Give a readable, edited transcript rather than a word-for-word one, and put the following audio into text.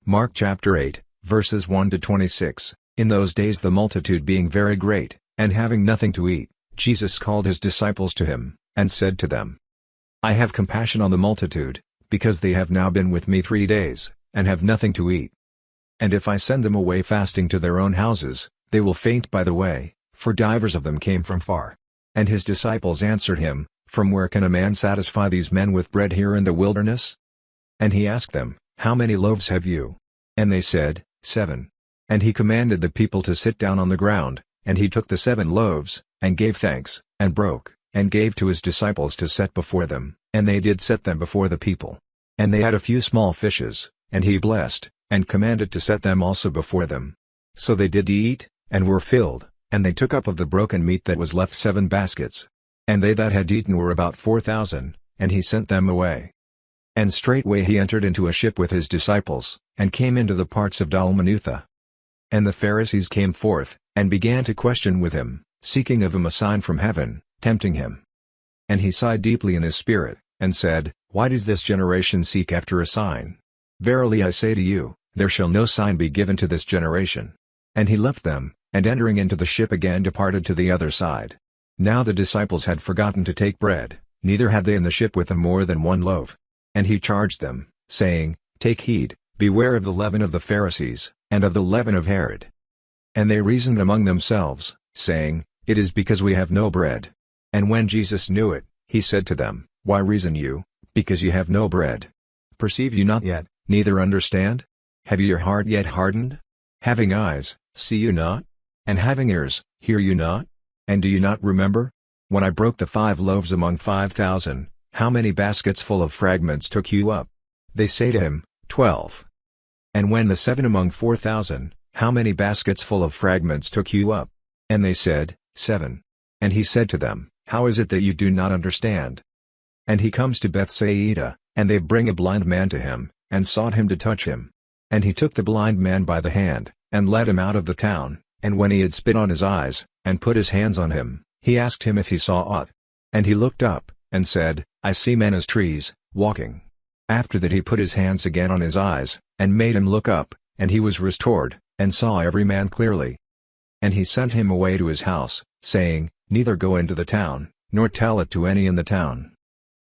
Mark chapter 8, verses 1 to 26. In those days the multitude being very great, and having nothing to eat, Jesus called his disciples to him, and said to them, I have compassion on the multitude, because they have now been with me 3 days, and have nothing to eat. And if I send them away fasting to their own houses, they will faint by the way, for divers of them came from far. And his disciples answered him, From where can a man satisfy these men with bread here in the wilderness? And he asked them, How many loaves have you? And they said, 7. And he commanded the people to sit down on the ground, and he took the 7 loaves, and gave thanks, and broke, and gave to his disciples to set before them, and they did set them before the people. And they had a few small fishes, and he blessed, and commanded to set them also before them. So they did eat, and were filled, and they took up of the broken meat that was left 7 baskets. And they that had eaten were about 4,000, and he sent them away. And straightway he entered into a ship with his disciples, and came into the parts of Dalmanutha. And the Pharisees came forth, and began to question with him, seeking of him a sign from heaven, tempting him. And he sighed deeply in his spirit, and said, Why does this generation seek after a sign? Verily I say to you, there shall no sign be given to this generation. And he left them, and entering into the ship again departed to the other side. Now the disciples had forgotten to take bread, neither had they in the ship with them more than 1 loaf. And he charged them, saying, Take heed, beware of the leaven of the Pharisees, and of the leaven of Herod. And they reasoned among themselves, saying, It is because we have no bread. And when Jesus knew it, he said to them, Why reason you, because ye have no bread? Perceive you not yet, neither understand? Have ye your heart yet hardened? Having eyes, see you not? And having ears, hear you not? And do you not remember? When I broke the 5 loaves among 5,000, how many baskets full of fragments took you up? They say to him, 12. And when the 7 among 4,000, how many baskets full of fragments took you up? And they said, 7. And he said to them, How is it that you do not understand? And he comes to Bethsaida, and they bring a blind man to him, and sought him to touch him. And he took the blind man by the hand, and led him out of the town, and when he had spit on his eyes, and put his hands on him, he asked him if he saw aught. And he looked up, and said, I see men as trees, walking. After that he put his hands again on his eyes, and made him look up, and he was restored, and saw every man clearly. And he sent him away to his house, saying, Neither go into the town, nor tell it to any in the town.